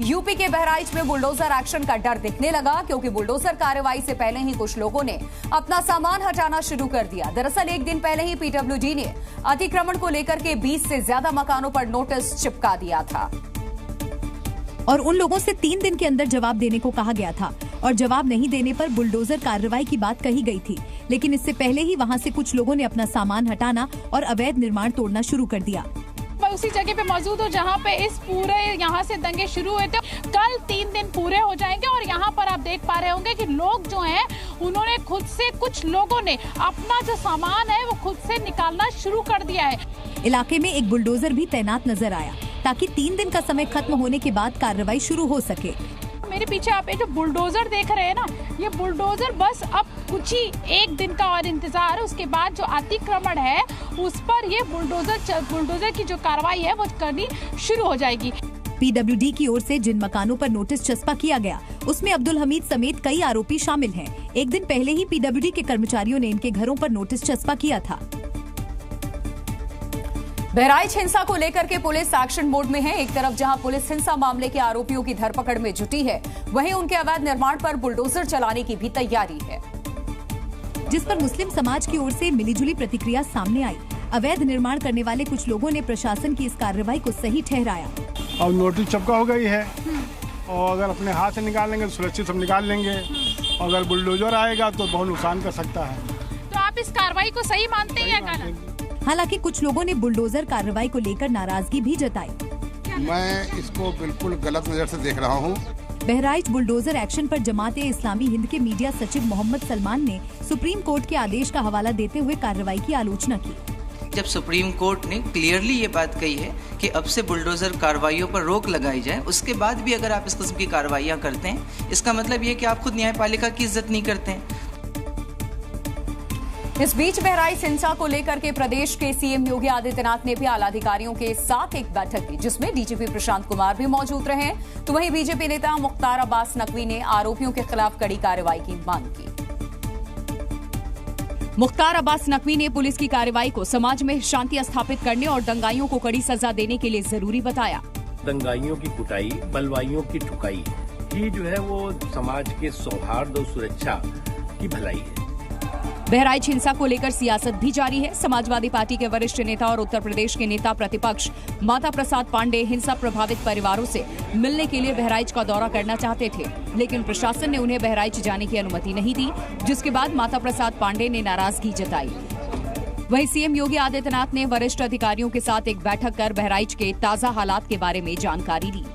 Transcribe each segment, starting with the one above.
UP के बहराइच में bulldozer action का डर दिखने लगा क्योंकि बुलडोजर कार्रवाई से पहले ही कुछ लोगों ने अपना सामान हटाना शुरू कर दिया। दरअसल एक दिन पहले ही पीडब्ल्यूडी ने अतिक्रमण को लेकर के 20 से ज्यादा मकानों पर नोटिस चिपका दिया था और उन लोगों से 3 दिन के अंदर जवाब देने को कहा गया था और जवाब नहीं देने पर बुलडोजर कार्रवाई की बात कही गई थी। लेकिन इससे पहले ही वहां से कुछ लोगों ने अपना सामान हटाना और अवैध निर्माण तोड़ना शुरू कर दिया। मैं उसी जगह पे मौजूद हूँ जहाँ पे इस पूरे यहाँ से दंगे शुरू हुए थे। कल 3 दिन पूरे हो जाएंगे और यहाँ पर आप देख पा रहे होंगे कि लोग जो हैं उन्होंने खुद से, कुछ लोगों ने अपना जो सामान है वो खुद से निकालना शुरू कर दिया है। इलाके में एक बुलडोजर भी तैनात नजर आया ताकि 3 दिन का समय खत्म होने के बाद कार्रवाई शुरू हो सके। मेरे पीछे आप ये जो बुलडोजर देख रहे हैं ना, ये बुलडोजर बस अब कुछ ही 1 दिन का और इंतजार है। उसके बाद जो अतिक्रमण है उस पर ये बुलडोजर की जो कार्रवाई है वो करनी शुरू हो जाएगी। पीडब्ल्यूडी की ओर से जिन मकानों पर नोटिस चस्पा किया गया उसमें अब्दुल हमीद समेत कई आरोपी शामिल हैं। एक दिन पहले ही पीडब्ल्यूडी के कर्मचारियों ने इनके घरों पर नोटिस चस्पा किया था। बहराइच हिंसा को लेकर के पुलिस एक्शन मोड में है। एक तरफ जहां पुलिस हिंसा मामले के आरोपियों की धरपकड़ में जुटी है, वहीं उनके अवैध निर्माण पर बुलडोजर चलाने की भी तैयारी है, जिस पर मुस्लिम समाज की ओर से मिलीजुली प्रतिक्रिया सामने आई। अवैध निर्माण करने वाले कुछ लोगों ने प्रशासन की इस कार्रवाई को सही ठहराया। अब नोटिस चपका हो गई है और अगर अपने हाथ से निकालेंगे तो सुरक्षित हम निकाल लेंगे। अगर बुलडोजर आएगा तो बहुत नुकसान कर सकता है। तो आप इस कार्रवाई को सही मानते हैं या गलत? हालांकि कुछ लोगों ने बुलडोजर कार्रवाई को लेकर नाराजगी भी जताई। मैं इसको बिल्कुल गलत नजर से देख रहा हूँ। बहराइच बुलडोजर एक्शन पर जमाते इस्लामी हिंद के मीडिया सचिव मोहम्मद सलमान ने सुप्रीम कोर्ट के आदेश का हवाला देते हुए कार्रवाई की आलोचना की। जब सुप्रीम कोर्ट ने क्लियरली ये बात कही है कि अब से बुलडोजर कार्रवाइयों पर रोक लगाई जाए, उसके बाद भी अगर आप इस किस्म की कार्रवाइयाँ करते हैं, इसका मतलब ये कि आप खुद न्यायपालिका की इज्जत नहीं करते हैं। इस बीच बहराइच हिंसा को लेकर के प्रदेश के सीएम योगी आदित्यनाथ ने भी आला अधिकारियों के साथ एक बैठक की, जिसमें डीजीपी प्रशांत कुमार भी मौजूद रहे। तो वहीं बीजेपी नेता मुख्तार अब्बास नकवी ने आरोपियों के खिलाफ कड़ी कार्रवाई की मांग की। मुख्तार अब्बास नकवी ने पुलिस की कार्रवाई को समाज में शांति स्थापित करने और दंगाइयों को कड़ी सजा देने के लिए जरूरी बताया। दंगाइयों की कुटाई, बलवाइयों की ठुकाई ही जो है वो समाज के सौहार्द और सुरक्षा की भलाई है। बहराइच हिंसा को लेकर सियासत भी जारी है। समाजवादी पार्टी के वरिष्ठ नेता और उत्तर प्रदेश के नेता प्रतिपक्ष माता प्रसाद पांडे हिंसा प्रभावित परिवारों से मिलने के लिए बहराइच का दौरा करना चाहते थे, लेकिन प्रशासन ने उन्हें बहराइच जाने की अनुमति नहीं दी, जिसके बाद माता प्रसाद पांडे ने नाराजगी जताई। वहीं सीएम योगी आदित्यनाथ ने वरिष्ठ अधिकारियों के साथ एक बैठक कर बहराइच के ताजा हालात के बारे में जानकारी दी।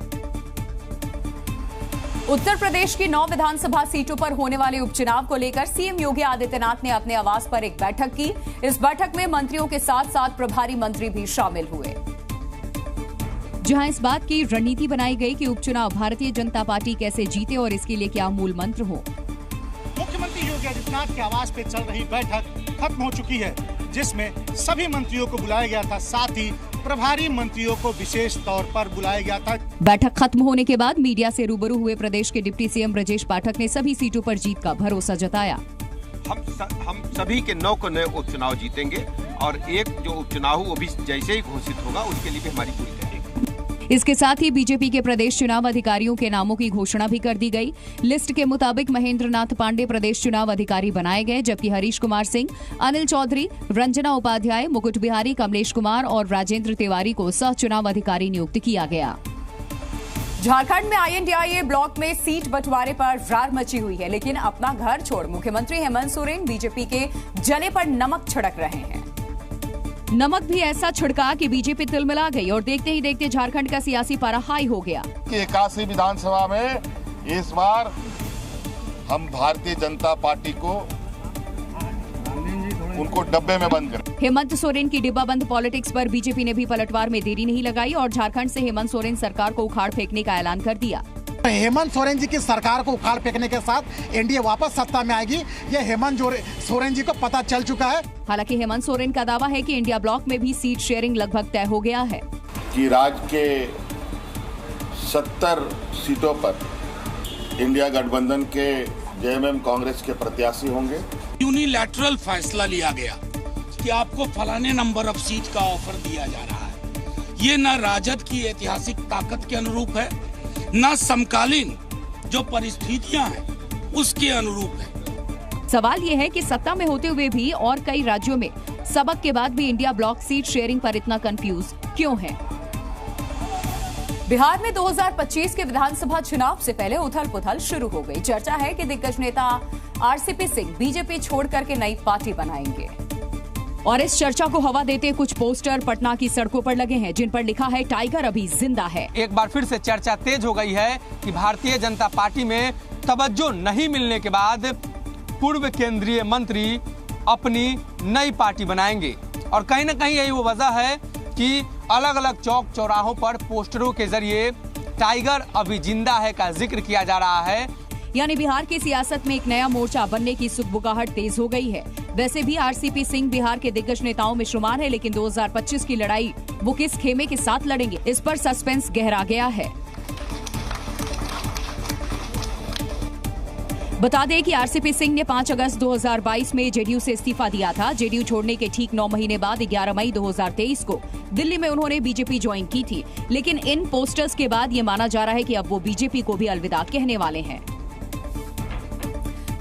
उत्तर प्रदेश की 9 विधानसभा सीटों पर होने वाले उपचुनाव को लेकर सीएम योगी आदित्यनाथ ने अपने आवास पर एक बैठक की। इस बैठक में मंत्रियों के साथ साथ प्रभारी मंत्री भी शामिल हुए, जहां इस बात की रणनीति बनाई गई कि उपचुनाव भारतीय जनता पार्टी कैसे जीते और इसके लिए क्या मूल मंत्र हो। मुख्यमंत्री योगी आदित्यनाथ के आवास पे चल रही बैठक खत्म हो चुकी है, जिसमें सभी मंत्रियों को बुलाया गया था, साथ ही प्रभारी मंत्रियों को विशेष तौर पर बुलाया गया था। बैठक खत्म होने के बाद मीडिया से रूबरू हुए प्रदेश के डिप्टी सीएम ब्रजेश पाठक ने सभी सीटों पर जीत का भरोसा जताया। हम सभी के 9 को 9 उपचुनाव जीतेंगे और एक जो उपचुनाव वो भी जैसे ही घोषित होगा उसके लिए भी हमारी पूरी रहेगी। इसके साथ ही बीजेपी के प्रदेश चुनाव अधिकारियों के नामों की घोषणा भी कर दी गई। लिस्ट के मुताबिक महेंद्र नाथ पांडे प्रदेश चुनाव अधिकारी बनाए गए, जबकि हरीश कुमार सिंह, अनिल चौधरी, रंजना उपाध्याय, मुकुट बिहारी, कमलेश कुमार और राजेंद्र तिवारी को सह चुनाव अधिकारी नियुक्त किया गया। झारखंड में INDIA ब्लॉक में सीट बंटवारे पर रार मची हुई है, लेकिन अपना घर छोड़ मुख्यमंत्री हेमंत सोरेन बीजेपी के जले पर नमक छिड़क रहे हैं। नमक भी ऐसा छिड़का कि बीजेपी तिलमिला गई और देखते ही देखते झारखंड का सियासी पारा हाई हो गया। 81 विधानसभा में इस बार हम भारतीय जनता पार्टी को उनको डब्बे में बंद करें। हेमंत सोरेन की डिब्बाबंद पॉलिटिक्स पर बीजेपी ने भी पलटवार में देरी नहीं लगाई और झारखंड से हेमंत सोरेन सरकार को उखाड़ फेंकने का ऐलान कर दिया। हेमंत सोरेन जी की सरकार को उखाड़ फेंकने के साथ एनडीए वापस सत्ता में आएगी, ये हेमंत सोरेन जी को पता चल चुका है। हालांकि हेमंत सोरेन का दावा है कि इंडिया ब्लॉक में भी सीट शेयरिंग लगभग तय हो गया है कि राज्य के 70 सीटों पर इंडिया गठबंधन के जेएमएम कांग्रेस के प्रत्याशी होंगे। यूनिलैटरल फैसला लिया गया कि आपको फलाने नंबर ऑफ सीट का ऑफर दिया जा रहा है, ये न राजद की ऐतिहासिक ताकत के अनुरूप है, न समकालीन जो परिस्थितियां हैं उसके अनुरूप है। सवाल ये है कि सत्ता में होते हुए भी और कई राज्यों में सबक के बाद भी इंडिया ब्लॉक सीट शेयरिंग पर इतना कंफ्यूज क्यों है? बिहार में 2025 के विधानसभा चुनाव से पहले उथल पुथल शुरू हो गई। चर्चा है कि दिग्गज नेता आरसीपी सिंह बीजेपी छोड़ करके नई पार्टी बनाएंगे। और इस चर्चा को हवा देते कुछ पोस्टर पटना की सड़कों पर लगे हैं जिन पर लिखा है टाइगर अभी जिंदा है। एक बार फिर से चर्चा तेज हो गई है कि भारतीय जनता पार्टी में तवज्जो नहीं मिलने के बाद पूर्व केंद्रीय मंत्री अपनी नई पार्टी बनाएंगे। और कहीं न कहीं यही वो वजह है कि अलग अलग चौक चौराहों पर पोस्टरों के जरिए टाइगर अभी जिंदा है का जिक्र किया जा रहा है। यानी बिहार की सियासत में एक नया मोर्चा बनने की सुगबुगाहट तेज हो गई है। वैसे भी आरसीपी सिंह बिहार के दिग्गज नेताओं में शुमार है, लेकिन 2025 की लड़ाई वो किस खेमे के साथ लड़ेंगे, इस पर सस्पेंस गहरा गया है। बता दें कि आरसीपी सिंह ने 5 अगस्त 2022 में जेडीयू से इस्तीफा दिया था। जेडीयू छोड़ने के ठीक 9 महीने बाद 11 मई 2023 को दिल्ली में उन्होंने बीजेपी ज्वाइन की थी। लेकिन इन पोस्टर्स के बाद ये माना जा रहा है कि अब वो बीजेपी को भी अलविदा कहने वाले हैं।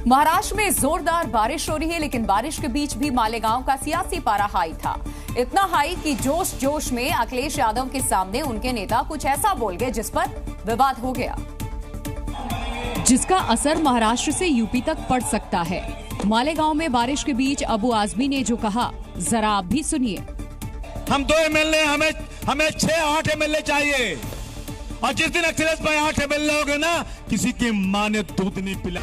महाराष्ट्र में जोरदार बारिश हो रही है, लेकिन बारिश के बीच भी मालेगांव का सियासी पारा हाई था। इतना हाई कि जोश जोश में अखिलेश यादव के सामने उनके नेता कुछ ऐसा बोल गए जिस पर विवाद हो गया, जिसका असर महाराष्ट्र से यूपी तक पड़ सकता है। मालेगांव में बारिश के बीच अबू आजमी ने जो कहा, जरा आप भी सुनिए। हम 2 एमएलए, हमें 6-8 एमएलए चाहिए। और जिस दिन अखिलेश भाई 8 एमएलए हो गए ना, किसी की माँ ने दूध नहीं पिला।